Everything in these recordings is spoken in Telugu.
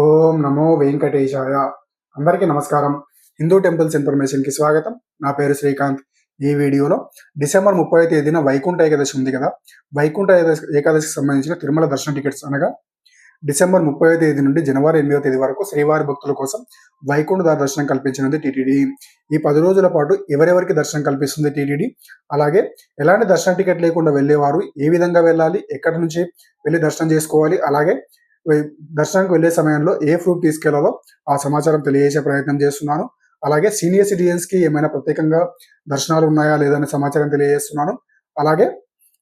ఓం నమో వెంకటేశాయ. అందరికీ నమస్కారం. హిందూ టెంపుల్స్ ఇన్ఫర్మేషన్‌కి స్వాగతం. నా పేరు శ్రీకాంత్. ఈ వీడియోలో డిసెంబర్ 30వ తేదీన వైకుంఠ ఏకాదశి ఉంది కదా! వైకుంఠ ఏకాదశికి సంబంధించిన తిరుమల దర్శన టికెట్స్ అనగా డిసెంబర్ 30వ తేదీ నుండి జనవరి 8వ తేదీ వరకు శ్రీవారి భక్తుల కోసం వైకుంఠ ద్వార దర్శనం కల్పించినది టీటీడీ. ఈ 10 రోజుల పాటు ఎవరెవరికి దర్శనం కల్పిస్తుంది టీటీడీ, అలాగే ఎలాంటి దర్శన టికెట్ లేకుండా వెళ్ళేవారు ఏ విధంగా వెళ్ళాలి, ఎక్కడి నుంచి వెళ్ళి దర్శనం చేసుకోవాలి, అలాగే దర్శనానికి వెళ్ళే సమయంలో ఏ ప్రూఫ్ తీసుకెళ్లాలో ఆ సమాచారం తెలియజేసే ప్రయత్నం చేస్తున్నాను. అలాగే సీనియర్ సిటిజన్స్‌కి ఏమైనా ప్రత్యేకంగా దర్శనాలు ఉన్నాయా లేదా అనే సమాచారం తెలియజేస్తున్నాను. అలాగే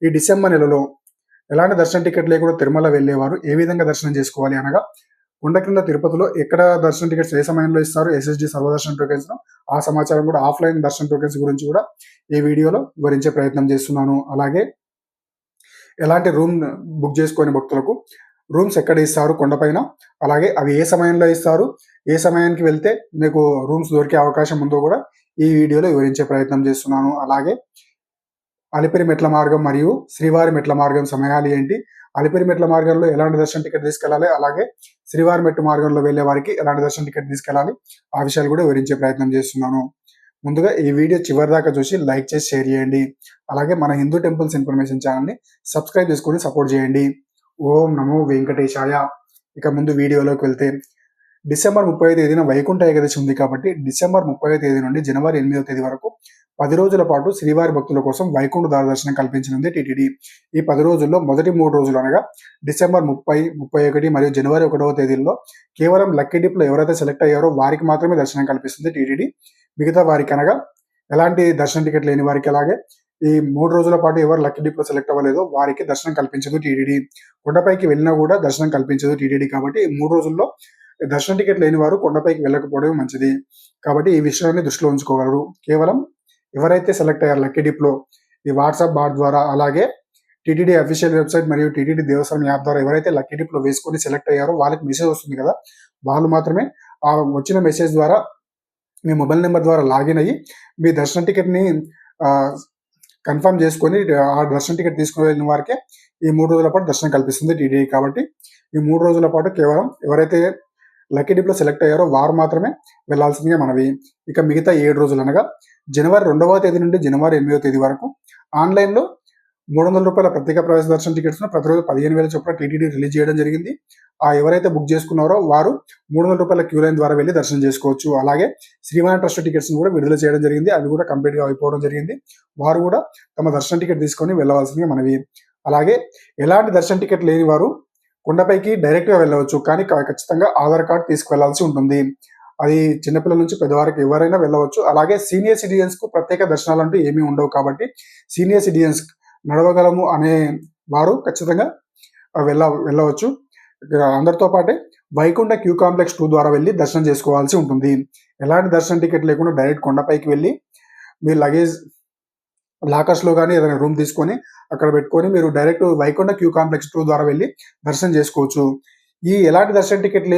ఈ డిసెంబర్ నెలలో ఎలాంటి దర్శన టికెట్ లేకుండా తిరుమల వెళ్ళేవారు ఏ విధంగా దర్శనం చేసుకోవాలి అనగా, కొండ కింద తిరుపతిలో ఎక్కడ దర్శన టికెట్స్ ఏ సమయంలో ఇస్తారు, ఎస్ఎస్డి సర్వదర్శన టోకెన్స్‌ను ఆ సమాచారం కూడా, ఆఫ్‌లైన్ దర్శన టోకెన్స్ గురించి కూడా ఈ వీడియోలో వివరించే ప్రయత్నం చేస్తున్నాను. అలాగే ఎలాంటి రూమ్ బుక్ చేసుకొని భక్తులకు రూమ్స్ ఎక్కడ ఇస్తారు కొండపైన, అలాగే అవి ఏ సమయంలో ఇస్తారు, ఏ సమయానికి వెళ్తే మీకు రూమ్స్ దొరికే అవకాశం ఉందో కూడా ఈ వీడియోలో వివరించే ప్రయత్నం చేస్తున్నాను. అలాగే అలిపిరి మెట్ల మార్గం మరియు శ్రీవారి మెట్ల మార్గం సమయాలు ఏంటి, అలిపిరి మెట్ల మార్గంలో ఎలాంటి దర్శన టికెట్ తీసుకెళ్ళాలి, అలాగే శ్రీవారి మెట్టు మార్గంలో వెళ్ళే వారికి ఎలాంటి దర్శన టికెట్ తీసుకెళ్ళాలి, ఆ విషయాలు కూడా వివరించే ప్రయత్నం చేస్తున్నాను. ముందుగా ఈ వీడియో చివరి దాకా చూసి లైక్ చేసి షేర్ చేయండి. అలాగే మన హిందూ టెంపుల్స్ ఇన్ఫర్మేషన్ ఛానల్ని సబ్స్క్రైబ్ చేసుకొని సపోర్ట్ చేయండి. ఓం నమో వెంకటేశాయ. ఇక ముందు వీడియోలోకి వెళ్తే, డిసెంబర్ 30వ తేదీన వైకుంఠ ఏకాదశి ఉంది కాబట్టి డిసెంబర్ 30వ తేదీ నుండి జనవరి 8వ తేదీ వరకు 10 రోజుల పాటు శ్రీవారి భక్తుల కోసం వైకుంఠ ద్వార దర్శనం కల్పించనుంది టీటీడీ. ఈ 10 రోజుల్లో మొదటి 3 రోజులు అనగా డిసెంబర్ 30, 31 మరియు జనవరి 1వ తేదీల్లో కేవలం లక్కీ డిప్లో ఎవరైతే సెలెక్ట్ అయ్యారో వారికి మాత్రమే దర్శనం కల్పిస్తుంది టీటీడీ. మిగతా వారికి అనగా ఎలాంటి దర్శన టికెట్ లేని వారికి, అలాగే ఈ 3 రోజుల పాటు ఎవరు లక్కీ డిప్లో సెలెక్ట్ అవ్వలేదో వారికి దర్శనం కల్పించదు టీటీడీ. కొండపైకి వెళ్ళినా కూడా దర్శనం కల్పించదు టీటీడీ. కాబట్టి ఈ 3 రోజుల్లో దర్శన టికెట్ లేని వారు కొండపైకి వెళ్ళకపోవడం మంచిది. కాబట్టి ఈ విషయాన్ని దృష్టిలో ఉంచుకోగలరు. కేవలం ఎవరైతే సెలెక్ట్ అయ్యారు లక్కీ డిప్లో ఈ వాట్సాప్ బాట్ ద్వారా, అలాగే టీటీడీ అఫీషియల్ వెబ్సైట్ మరియు టీటీడీ దేవస్థానం యాప్ ద్వారా ఎవరైతే లక్కీ డిప్లో వేసుకొని సెలెక్ట్ అయ్యారో వాళ్ళకి మెసేజ్ వస్తుంది కదా, వాళ్ళు మాత్రమే ఆ వచ్చిన మెసేజ్ ద్వారా మీ మొబైల్ నెంబర్ ద్వారా లాగిన్ అయ్యి మీ దర్శన టికెట్ని కన్ఫర్మ్ చేసుకొని ఆ దర్శన టికెట్ తీసుకుని వెళ్ళిన వారికే ఈ 3 రోజుల పాటు దర్శనం కల్పిస్తుంది టీటీడీ. కాబట్టి ఈ 3 రోజుల పాటు కేవలం ఎవరైతే లక్కీ డిప్లో సెలెక్ట్ అయ్యారో వారు మాత్రమే వెళ్లాల్సిందిగా మనవి. ఇక మిగతా 7 రోజులు అనగా జనవరి 2వ తేదీ నుండి జనవరి 8వ తేదీ వరకు ఆన్లైన్లో రూ. 300 ప్రత్యేక ప్రవేశ దర్శన టికెట్స్ను ప్రతిరోజు 15,000 చొప్పున టీటీడీ రిలీజ్ చేయడం జరిగింది. ఎవరైతే బుక్ చేసుకున్నారో వారు రూ. 300 క్యూ లైన్ ద్వారా వెళ్ళి దర్శనం చేసుకోవచ్చు. అలాగే శ్రీవారి ట్రస్ట్ టికెట్స్ని కూడా విడుదల చేయడం జరిగింది. అవి కూడా కంప్లీట్గా అయిపోవడం జరిగింది. వారు కూడా తమ దర్శన టికెట్ తీసుకొని వెళ్ళవలసిందిగా మనవి. అలాగే ఎలాంటి దర్శన టికెట్ లేని వారు కొండపైకి డైరెక్ట్గా వెళ్ళవచ్చు, కానీ ఖచ్చితంగా ఆధార్ కార్డ్ తీసుకువెళ్లాల్సి ఉంటుంది. అది చిన్నపిల్లల నుంచి పెద్దవారికి ఎవరైనా వెళ్ళవచ్చు. అలాగే సీనియర్ సిటిజన్స్కు ప్రత్యేక దర్శనాలు అంటూ ఏమీ ఉండవు. కాబట్టి సీనియర్ సిటిజన్స్ నడవగలము అనే వారు ఖచ్చితంగా వెళ్ళవచ్చు. అందరితో పాటే వైకుంఠ క్యూ కాంప్లెక్స్ 2 ద్వారా వెళ్ళి దర్శనం చేసుకోవాల్సి ఉంటుంది. ఎలాంటి దర్శన టికెట్ లేకుండా డైరెక్ట్ కొండపైకి వెళ్ళి మీ లగేజ్ లాకర్స్లో కానీ ఏదైనా రూమ్ తీసుకొని అక్కడ పెట్టుకొని మీరు డైరెక్ట్ వైకుంఠ క్యూ కాంప్లెక్స్ 2 ద్వారా వెళ్ళి దర్శనం చేసుకోవచ్చు. ఈ ఎలాంటి దర్శన టికెట్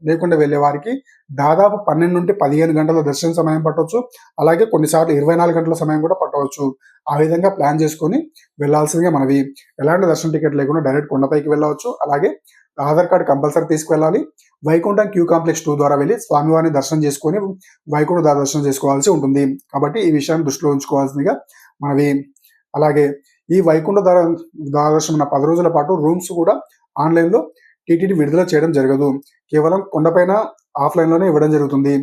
లేకుండా వెళ్ళే వారికి దాదాపు 12 నుండి 15 గంటల దర్శన సమయం పట్టవచ్చు. అలాగే కొన్నిసార్లు 24 గంటల సమయం కూడా పట్టవచ్చు. ఆ విధంగా ప్లాన్ చేసుకొని వెళ్లాల్సిందిగా మనవి. ఎలాంటి దర్శన టికెట్ లేకుండా డైరెక్ట్ కొండపైకి వెళ్ళవచ్చు. అలాగే ఆధార్ కార్డ్ కంపల్సరీ తీసుకువెళ్ళాలి. వైకుంఠం క్యూ కాంప్లెక్స్ 2 ద్వారా వెళ్ళి స్వామివారిని దర్శనం చేసుకొని వైకుంఠ దర్శనం చేసుకోవాల్సి ఉంటుంది. కాబట్టి ఈ విషయాన్ని దృష్టిలో ఉంచుకోవాల్సిందిగా మనవి. అలాగే ఈ వైకుంఠ దర్శనం 10 రోజుల పాటు రూమ్స్ కూడా ఆన్లైన్లో టీటీడీ విడుదల చేయడం జరగదు. కేవలం కొండపైన ఆఫ్లైన్లోనే ఇవ్వడం జరుగుతుంది.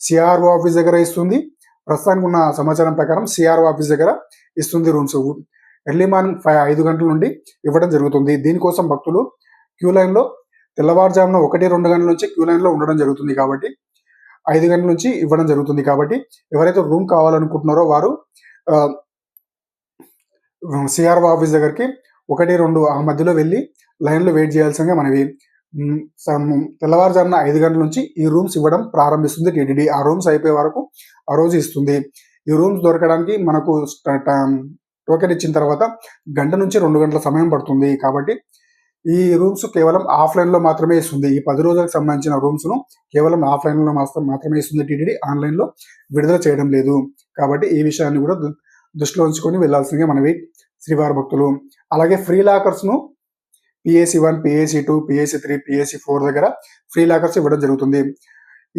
సిఆర్ఓ ఆఫీస్ దగ్గర ఇస్తుంది. ప్రస్తుతానికి ఉన్న సమాచారం ప్రకారం సిఆర్ఓ ఆఫీస్ దగ్గర ఇస్తుంది రూమ్స్. ఎర్లీ మార్నింగ్ 5 గంటల నుండి ఇవ్వడం జరుగుతుంది. దీనికోసం భక్తులు క్యూ లైన్లో తెల్లవారుజామున 1-2 గంటల నుంచి క్యూ లైన్లో ఉండడం జరుగుతుంది. కాబట్టి 5 గంటల నుంచి ఇవ్వడం జరుగుతుంది. కాబట్టి ఎవరైతే రూమ్ కావాలనుకుంటున్నారో వారు సిఆర్ఓ ఆఫీస్ దగ్గరికి 1-2 ఆ మధ్యలో వెళ్ళి లైన్లో వెయిట్ చేయాల్సిందిగా మనవి. తెల్లవారుజామున 5 గంటల నుంచి ఈ రూమ్స్ ఇవ్వడం ప్రారంభిస్తుంది టీటీడీ. ఆ రూమ్స్ అయిపోయే వరకు ఆ రోజు ఇస్తుంది. ఈ రూమ్స్ దొరకడానికి మనకు టోకెన్ ఇచ్చిన తర్వాత 1 నుంచి 2 గంటల సమయం పడుతుంది. కాబట్టి ఈ రూమ్స్ కేవలం ఆఫ్లైన్లో మాత్రమే ఇస్తుంది. ఈ 10 రోజులకు సంబంధించిన రూమ్స్ను కేవలం ఆఫ్లైన్లో మాత్రమే ఇస్తుంది టీటీడీ. ఆన్లైన్లో విడుదల చేయడం లేదు. కాబట్టి ఈ విషయాన్ని కూడా దృష్టిలో ఉంచుకొని వెళ్లాల్సిందిగా మనవి శ్రీవారి భక్తులు. అలాగే free లాకర్స్ను PAC1, PAC2, PAC3, PAC4 దగ్గర ఫ్రీ లాకర్స్ ఇవ్వడం జరుగుతుంది.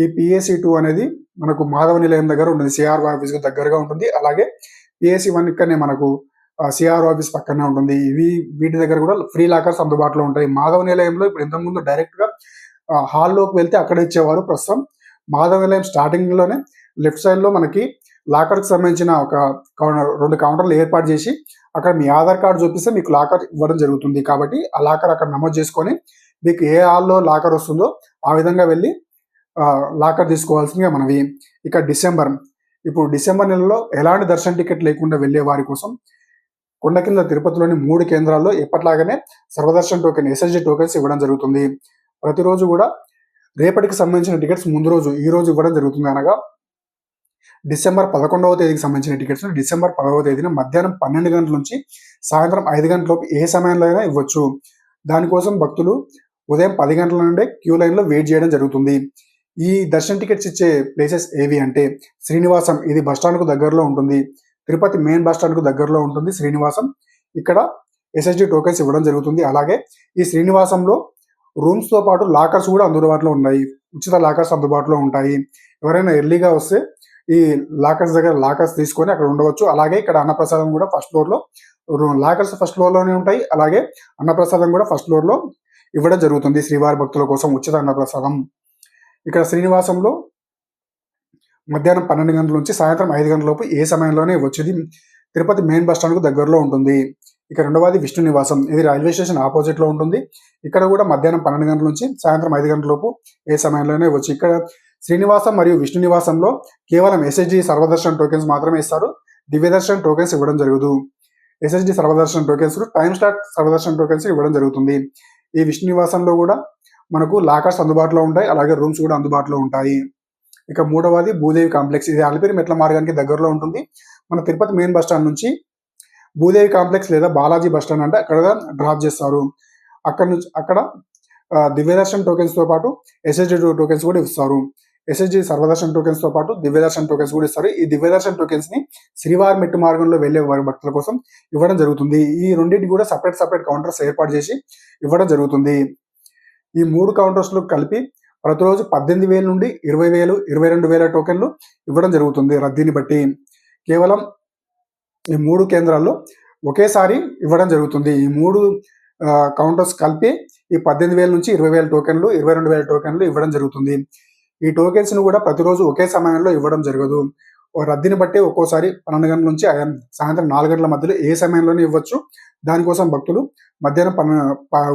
ఈ PAC2 అనేది మనకు మాధవ నిలయం దగ్గర ఉంటుంది, సిఆర్ ఆఫీస్ దగ్గరగా ఉంటుంది. అలాగే PAC1 ఇక్కడనే మనకు సిఆర్ ఆఫీస్ పక్కనే ఉంటుంది. వీటి దగ్గర కూడా ఫ్రీ లాకర్స్ అందుబాటులో ఉంటాయి. మాధవ నిలయంలో ఇప్పుడు ఇంతకుముందు డైరెక్ట్ గా హాల్లోకి వెళ్తే అక్కడ ఇచ్చేవారు. ప్రస్తుతం మాధవ నిలయం స్టార్టింగ్ లోనే లెఫ్ట్ సైడ్ లో మనకి లాకర్ కి సంబంధించిన ఒక 2 కౌంటర్లు ఏర్పాటు చేసి అక్కడ మీ ఆధార్ కార్డు చూపిస్తే మీకు లాకర్ ఇవ్వడం జరుగుతుంది. కాబట్టి ఆ లాకర్ అక్కడ నమోదు చేసుకొని మీకు ఏ హాల్లో లాకర్ వస్తుందో ఆ విధంగా వెళ్ళి లాకర్ తీసుకోవాల్సిందిగా మనవి. ఇక ఇప్పుడు డిసెంబర్ నెలలో ఎలాంటి దర్శన టికెట్ లేకుండా వెళ్లే వారి కోసం కొండ కింద తిరుపతిలోని 3 కేంద్రాల్లో ఎప్పట్లాగానే సర్వదర్శన్ టోకెన్ SSD టోకెన్స్ ఇవ్వడం జరుగుతుంది. ప్రతిరోజు కూడా రేపటికి సంబంధించిన టికెట్స్ ముందు రోజు ఈ రోజు ఇవ్వడం జరుగుతుంది. అనగా డిసెంబర్ 11వ తేదీకి సంబంధించిన టికెట్స్ డిసెంబర్ 10వ తేదీన మధ్యాహ్నం 12 గంటల నుంచి సాయంత్రం 5 గంటల లోపు ఏ సమయంలో అయినా ఇవ్వచ్చు. దానికోసం భక్తులు ఉదయం 10 గంటల నుండే క్యూ లైన్లో వెయిట్ చేయడం జరుగుతుంది. ఈ దర్శన టికెట్స్ ఇచ్చే ప్లేసెస్ ఏవి అంటే శ్రీనివాసం, ఇది బస్టాండ్కు దగ్గరలో ఉంటుంది. తిరుపతి మెయిన్ బస్టాండ్కు దగ్గరలో ఉంటుంది శ్రీనివాసం. ఇక్కడ SSD టోకెన్స్ ఇవ్వడం జరుగుతుంది. అలాగే ఈ శ్రీనివాసంలో రూమ్స్తో పాటు లాకర్స్ కూడా అందుబాటులో ఉన్నాయి. ఉచిత లాకర్స్ అందుబాటులో ఉంటాయి. ఎవరైనా ఎర్లీగా వస్తే ఈ లాకర్స్ దగ్గర లాకర్స్ తీసుకొని అక్కడ ఉండవచ్చు. అలాగే ఇక్కడ అన్నప్రసాదం కూడా ఫస్ట్ ఫ్లోర్లో, లాకర్స్ ఫస్ట్ ఫ్లోర్లోనే ఉంటాయి. అలాగే అన్నప్రసాదం కూడా ఫస్ట్ ఫ్లోర్లో ఇవ్వడం జరుగుతుంది శ్రీవారి భక్తుల కోసం ఉచిత అన్నప్రసాదం. ఇక్కడ శ్రీనివాసంలో మధ్యాహ్నం 12 గంటల నుంచి సాయంత్రం 5 గంటల లోపు ఏ సమయంలోనే వచ్చేది తిరుపతి మెయిన్ బస్ స్టాండ్కు దగ్గరలో ఉంటుంది. ఇక రెండవది విష్ణు నివాసం, ఇది రైల్వే స్టేషన్ ఆపోజిట్లో ఉంటుంది. ఇక్కడ కూడా మధ్యాహ్నం 12 గంటల నుంచి సాయంత్రం 5 గంటల లోపు ఏ సమయంలోనే వచ్చి ఇక్కడ శ్రీనివాసం మరియు విష్ణు నివాసంలో కేవలం SSD సర్వదర్శన్ టోకెన్స్ మాత్రమే ఇస్తారు. దివ్యదర్శన్ టోకెన్స్ ఇవ్వడం జరగదు. SSD Sarva Darshan tokens, time slot Sarva Darshan tokens ఇవ్వడం జరుగుతుంది. ఈ విష్ణు నివాసంలో కూడా మనకు లాకర్స్ అందుబాటులో ఉంటాయి. అలాగే రూమ్స్ కూడా అందుబాటులో ఉంటాయి. ఇక మూడవది భూదేవి కాంప్లెక్స్, ఇది అలిపిరి మెట్ల మార్గానికి దగ్గరలో ఉంటుంది. మన తిరుపతి మెయిన్ బస్ స్టాండ్ నుంచి భూదేవి కాంప్లెక్స్ లేదా బాలాజీ బస్ స్టాండ్ అంటే అక్కడ డ్రాప్ చేస్తారు. అక్కడ దివ్యదర్శన్ టోకెన్స్ తో పాటు SSD టోకెన్స్ కూడా ఇస్తారు. SSD సర్వదర్శన్ టోకెన్స్ తో పాటు దివ్యదర్శన్ టోకెన్స్ కూడా ఇస్తారు. ఈ దివ్యదర్శన్ టోకెన్స్ ని శ్రీవారి మెట్టు మార్గంలో వెళ్లే వారి భక్తుల కోసం ఇవ్వడం జరుగుతుంది. ఈ రెండింటి కూడా సపరేట్ కౌంటర్స్ ఏర్పాటు చేసి ఇవ్వడం జరుగుతుంది. ఈ 3 కౌంటర్స్లు కలిపి ప్రతిరోజు 18,000 నుండి 20,000, 22,000 టోకెన్లు ఇవ్వడం జరుగుతుంది రద్దీని బట్టి. కేవలం ఈ 3 కేంద్రాల్లో ఒకేసారి ఇవ్వడం జరుగుతుంది. ఈ 3 కౌంటర్స్ కలిపి ఈ 18,000 నుంచి 20,000 టోకెన్లు, 22,000 టోకెన్లు ఇవ్వడం జరుగుతుంది. ఈ టోకెన్స్ ను కూడా ప్రతిరోజు ఒకే సమయంలో ఇవ్వడం జరగదు. రద్దీని బట్టి ఒక్కోసారి 12 గంటల నుంచి సాయంత్రం 4 గంటల మధ్యలో ఏ సమయంలోనే ఇవ్వచ్చు. దానికోసం భక్తులు మధ్యాహ్నం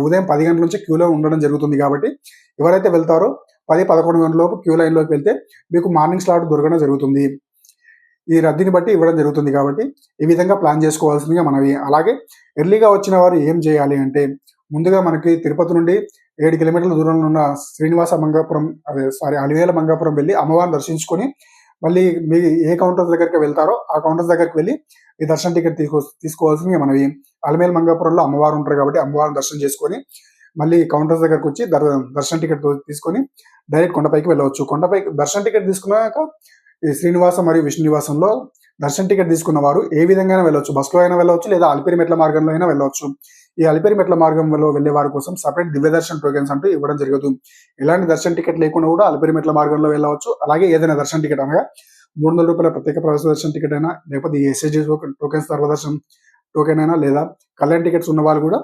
ఉదయం 10 గంటల నుంచి క్యూలో ఉండడం జరుగుతుంది. కాబట్టి ఎవరైతే వెళ్తారో 10-11 గంటల లోపు క్యూ లైన్లోకి వెళ్తే మీకు మార్నింగ్ స్లాట్ దొరకడం జరుగుతుంది. ఈ రద్దీని బట్టి ఇవ్వడం జరుగుతుంది. కాబట్టి ఈ విధంగా ప్లాన్ చేసుకోవాల్సిందిగా మనవి. అలాగే ఎర్లీగా వచ్చిన వారు ఏం చేయాలి అంటే ముందుగా మనకి తిరుపతి నుండి 7 కిలోమీటర్ల దూరంలో ఉన్న శ్రీనివాస మంగాపురం అలివేల మంగాపురం వెళ్ళి అమ్మవారిని దర్శించుకొని మళ్ళీ మీ ఏ కౌంటర్ దగ్గరికి వెళ్తారో ఆ కౌంటర్ దగ్గరికి వెళ్ళి ఈ దర్శన టికెట్ తీసుకోవాల్సిందిగా మనవి. అలివేల మంగాపురంలో అమ్మవారు ఉంటారు కాబట్టి అమ్మవారిని దర్శనం చేసుకొని మళ్ళీ కౌంటర్స్ దగ్గరకు వచ్చి దర్శన టికెట్ తీసుకొని డైరెక్ట్ కొండపైకి వెళ్ళవచ్చు. కొండపైకి దర్శన టికెట్ తీసుకున్నాక ఈ శ్రీనివాసం మరియు విష్ణు నివాసంలో దర్శన టికెట్ తీసుకున్న వారు ఏ విధంగా వెళ్ళవచ్చు, బస్సులో అయినా వెళ్ళవచ్చు లేదా అలిపిరి మెట్ల మార్గంలో అయినా వెళ్ళవచ్చు. ఈ అలిపిరి మెట్ల మార్గంలో వెళ్లే వారి కోసం సపరేట్ దివ్యదర్శన్ టోకెన్స్ అంటూ ఇవ్వడం జరగదు. ఎలాంటి దర్శన టికెట్ లేకుండా కూడా అలిపిరి మెట్ల మార్గంలో వెళ్ళవచ్చు. అలాగే ఏదైనా దర్శన టికెట్ అనగా 300 రూపాయల ప్రత్యేక ప్రవేశ దర్శన టికెట్ అయినా లేకపోతే ఈ SSD టోకెన్స్ సర్వదర్శన్ టోకెన్ అయినా లేదా కళ్యాణ్ టికెట్స్ ఉన్న వాళ్ళు కూడా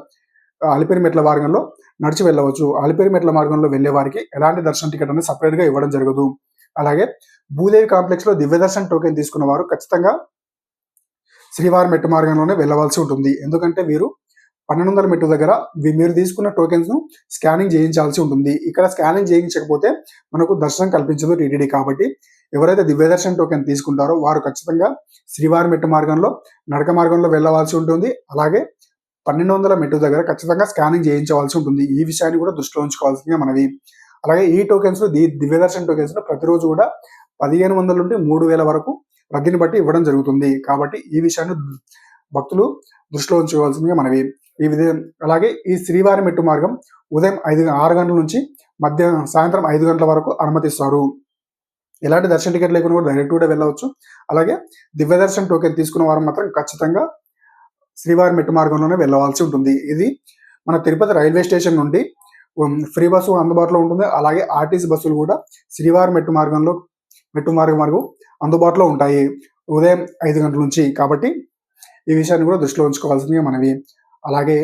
అలిపిరి మెట్ల మార్గంలో నడిచి వెళ్ళవచ్చు. అలిపిరి మెట్ల మార్గంలో వెళ్లే వారికి ఎలాంటి దర్శన టికెట్ అనేది సపరేట్ గా ఇవ్వడం జరగదు. అలాగే భూదేవి కాంప్లెక్స్ లో దివ్యదర్శన్ టోకెన్ తీసుకున్న వారు ఖచ్చితంగా శ్రీవారి మెట్టు మార్గంలోనే వెళ్ళవలసి ఉంటుంది. ఎందుకంటే వీరు 1200 మెట్టు దగ్గర మీరు తీసుకున్న టోకెన్స్ ను స్కానింగ్ చేయించాల్సి ఉంటుంది. ఇక్కడ స్కానింగ్ చేయించకపోతే మనకు దర్శనం కల్పించదు టీటీడీ. కాబట్టి ఎవరైతే దివ్యదర్శన్ టోకెన్ తీసుకుంటారో వారు ఖచ్చితంగా శ్రీవారి మెట్టు మార్గంలో నడక మార్గంలో వెళ్ళవలసి ఉంటుంది. అలాగే 1200 మెట్టు దగ్గర ఖచ్చితంగా స్కానింగ్ చేయించవలసి ఉంటుంది. ఈ విషయాన్ని కూడా దృష్టిలో ఉంచుకోవాల్సిందిగా మనవి. అలాగే ఈ టోకెన్స్ దివ్యదర్శన్ టోకెన్స్ ప్రతిరోజు కూడా 1500 నుండి 3000 వరకు రద్దీని బట్టి ఇవ్వడం జరుగుతుంది. కాబట్టి ఈ విషయాన్ని భక్తులు దృష్టిలో ఉంచుకోవాల్సిందిగా మనవి. అలాగే ఈ శ్రీవారి మెట్టు మార్గం ఉదయం 6 గంటల నుంచి సాయంత్రం 5 గంటల వరకు అనుమతిస్తారు. ఎలాంటి దర్శన టికెట్ లేకుండా కూడా డైరెక్ట్ కూడా వెళ్ళవచ్చు. అలాగే దివ్యదర్శన్ టోకెన్ తీసుకున్న వారు మాత్రం ఖచ్చితంగా శ్రీవారి మెట్టు మార్గంలోనే వెళ్ళవలసి ఉంటుంది. ఇది మన తిరుపతి రైల్వే స్టేషన్ నుండి ఫ్రీ బస్సు అందుబాటులో ఉంటుంది. అలాగే ఆర్టీసీ బస్సులు కూడా శ్రీవారి మెట్టు మార్గం అందుబాటులో ఉంటాయి ఉదయం 5 గంటల నుంచి. కాబట్టి ఈ విషయాన్ని కూడా దృష్టిలో ఉంచుకోవాల్సిందిగా మనవి. అలాగే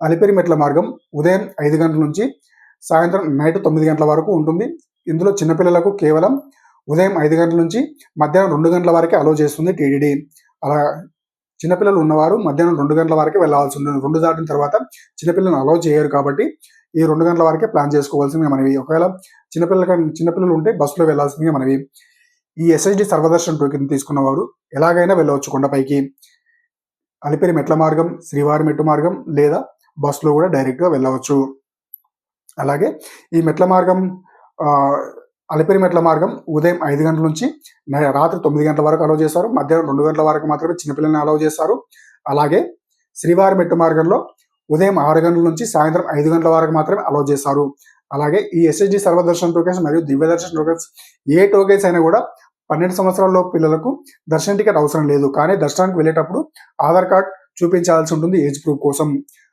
అలిపిరి మెట్ల మార్గం ఉదయం 5 గంటల నుంచి సాయంత్రం నైట్ 9 గంటల వరకు ఉంటుంది. ఇందులో చిన్నపిల్లలకు కేవలం ఉదయం 5 గంటల నుంచి మధ్యాహ్నం 2 గంటల వరకే అలో చేస్తుంది టీటీడీ. అలా చిన్నపిల్లలు ఉన్నవారు మధ్యాహ్నం 2 గంటల వరకే వెళ్ళాల్సి ఉంటుంది. 2 దాటిన తర్వాత చిన్నపిల్లలను అలో చేయరు. కాబట్టి ఈ 2 గంటల వరకే ప్లాన్ చేసుకోవాల్సిందిగా మనవి. ఒకవేళ చిన్నపిల్లలు ఉంటే బస్సులో వెళ్ళాల్సిందిగా మనవి. ఈ ఎస్ఎస్డి సర్వదర్శన్ టోకెన్ తీసుకున్న వారు ఎలాగైనా వెళ్ళవచ్చు కొండపైకి. అలిపిరి మెట్ల మార్గం, శ్రీవారి మెట్టు మార్గం లేదా బస్సులో కూడా డైరెక్ట్గా వెళ్ళవచ్చు. అలాగే ఈ మెట్ల మార్గం అలిపిరి మెట్ల మార్గం ఉదయం 5 గంటల నుంచి రాత్రి 9 గంటల వరకు అలౌ చేస్తారు. మధ్యాహ్నం 2 గంటల వరకు మాత్రమే చిన్నపిల్లల్ని అలౌ చేస్తారు. అలాగే శ్రీవారి మెట్టు మార్గంలో ఉదయం 6 గంటల నుంచి సాయంత్రం 5 గంటల వరకు మాత్రమే అలౌ చేస్తారు. అలాగే ఈ ఎస్ఎస్డి సర్వదర్శన్ టోకెన్స్ మరియు దివ్య దర్శన్ టోకెన్స్ ఏ టోకెన్స్ అయినా కూడా 12 సంవత్సరాల పిల్లలకు దర్శన టికెట్ అవసరం లేదు. కానీ దర్శనానికి వెళ్ళేటప్పుడు ఆధార్ కార్డ్ చూపించాల్సి ఉంటుంది ఏజ్ ప్రూఫ్ కోసం.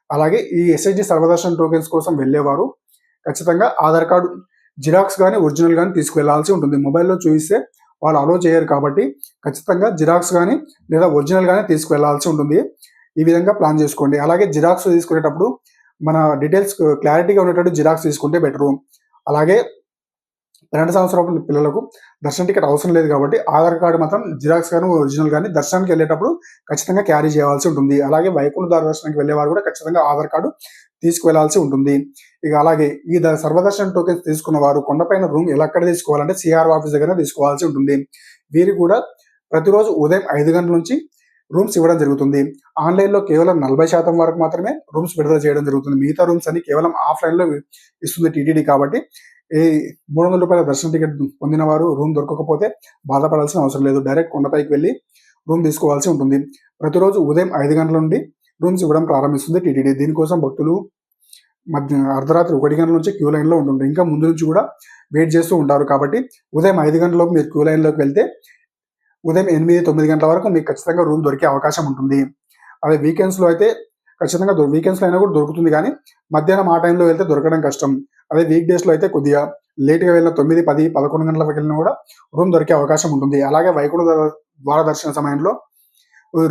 అలాగే ఈ ఎస్ఎస్డి సర్వదర్శన్ టోకెన్స్ కోసం వెళ్ళేవారు ఖచ్చితంగా ఆధార్ కార్డు జిరాక్స్ కానీ ఒరిజినల్ కానీ తీసుకువెళ్లాల్సి ఉంటుంది. మొబైల్లో చూపిస్తే వాళ్ళు అలో చేయరు. కాబట్టి ఖచ్చితంగా జిరాక్స్ కానీ లేదా ఒరిజినల్ కానీ తీసుకువెళ్లాల్సి ఉంటుంది. ఈ విధంగా ప్లాన్ చేసుకోండి. అలాగే జిరాక్స్ తీసుకునేటప్పుడు మన డీటెయిల్స్ క్లారిటీగా ఉండేటట్టు జిరాక్స్ తీసుకుంటే బెటరు. అలాగే 12 సంవత్సరాల పిల్లలకు దర్శన టికెట్ అవసరం లేదు. కాబట్టి ఆధార్ కార్డు మాత్రం జిరాక్స్ కానీ ఒరిజినల్ కానీ దర్శనానికి వెళ్ళేటప్పుడు ఖచ్చితంగా క్యారీ చేయాల్సి ఉంటుంది. అలాగే వైకుంఠ దర్శనానికి వెళ్ళేవారు కూడా ఖచ్చితంగా ఆధార్ కార్డు తీసుకువెళ్లాల్సి ఉంటుంది. ఇక అలాగే ఈ సర్వదర్శన్ టోకెన్స్ తీసుకున్న వారు కొండపైన రూమ్ ఎక్కడ తీసుకోవాలంటే సిఆర్ ఆఫీస్ దగ్గర తీసుకోవాల్సి ఉంటుంది. వీరికి కూడా ప్రతిరోజు ఉదయం 5 గంటల నుంచి రూమ్స్ ఇవ్వడం జరుగుతుంది. ఆన్లైన్లో కేవలం 40% వరకు మాత్రమే రూమ్స్ విడుదల చేయడం జరుగుతుంది. మిగతా రూమ్స్ అన్ని కేవలం ఆఫ్లైన్లో ఇస్తుంది టీటీడీ. కాబట్టి ఈ 300 రూపాయల దర్శన టికెట్ పొందిన వారు రూమ్ దొరకకపోతే బాధపడాల్సిన అవసరం లేదు. డైరెక్ట్ కొండపైకి వెళ్ళి రూమ్ తీసుకోవాల్సి ఉంటుంది. ప్రతిరోజు ఉదయం 5 గంటల నుండి రూమ్స్ ఇవ్వడం ప్రారంభిస్తుంది టీటీడీ. దీనికోసం భక్తులు అర్ధరాత్రి 1 గంటల నుంచి క్యూ లైన్లో ఉంటుంది. ఇంకా ముందు నుంచి కూడా వెయిట్ చేస్తూ ఉంటారు. కాబట్టి ఉదయం 5 గంటలకు మీరు క్యూ లైన్లోకి వెళ్తే ఉదయం 8-9 గంటల వరకు మీకు ఖచ్చితంగా రూమ్ దొరికే అవకాశం ఉంటుంది. అదే వీకెండ్స్లో అయితే ఖచ్చితంగా వీకెండ్స్లో అయినా కూడా దొరుకుతుంది. కానీ మధ్యాహ్నం ఆ టైంలో వెళ్తే దొరకడం కష్టం. అదే వీక్ డేస్లో అయితే కొద్దిగా లేట్గా వెళ్ళిన 9, 10, 11 గంటలకు వెళ్ళినా కూడా రూమ్ దొరికే అవకాశం ఉంటుంది. అలాగే వైకుంఠ ద్వార దర్శన సమయంలో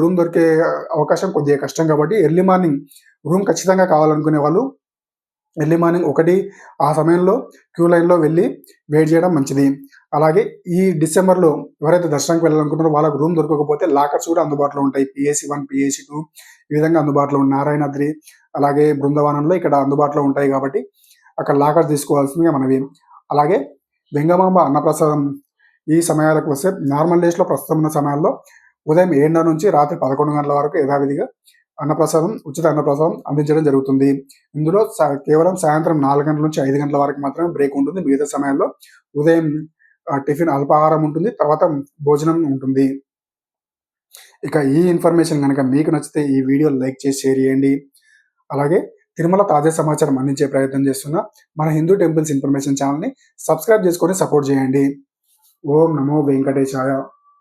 రూమ్ దొరికే అవకాశం కొద్దిగా కష్టం. కాబట్టి ఎర్లీ మార్నింగ్ రూమ్ ఖచ్చితంగా కావాలనుకునే వాళ్ళు ఎర్లీ మార్నింగ్ 1 ఆ సమయంలో క్యూ లైన్లో వెళ్ళి వెయిట్ చేయడం మంచిది. అలాగే ఈ డిసెంబర్లో ఎవరైతే దర్శనానికి వెళ్ళాలనుకుంటారో వాళ్ళకు రూమ్ దొరకకపోతే లాకర్స్ కూడా అందుబాటులో ఉంటాయి. PAC 1, PAC 2 ఈ విధంగా అందుబాటులో ఉన్నాయి. నారాయణాద్రి అలాగే బృందవనంలో ఇక్కడ అందుబాటులో ఉంటాయి. కాబట్టి అక్కడ లాకర్స్ తీసుకోవాల్సిందిగా మనవి. అలాగే వెంగమాంబ అన్నప్రసాదం ఈ సమయాలకు వస్తే నార్మల్ డేస్లో ప్రస్తుతం ఉన్న సమయాల్లో ఉదయం 7:30 నుంచి రాత్రి 11 గంటల వరకు యథావిధిగా ఉచిత అన్నప్రసాదం అందించడం జరుగుతుంది. ఇందులో కేవలం సాయంత్రం 4 గంటల నుంచి 5 గంటల వరకు మాత్రమే బ్రేక్ ఉంటుంది. మిగతా సమయాల్లో ఉదయం టిఫిన్ అల్పాహారం ఉంటుంది, తర్వాత భోజనం ఉంటుంది. ఇక ఈ ఇన్ఫర్మేషన్ కనుక మీకు నచ్చితే ఈ వీడియో లైక్ చేసి షేర్ చేయండి. అలాగే తిరుమల తాజా సమాచారం అందించే ప్రయత్నం చేస్తున్న మన హిందూ టెంపుల్స్ ఇన్ఫర్మేషన్ ఛానల్ని సబ్స్క్రైబ్ చేసుకొని సపోర్ట్ చేయండి. ఓం నమో వెంకటేశాయ.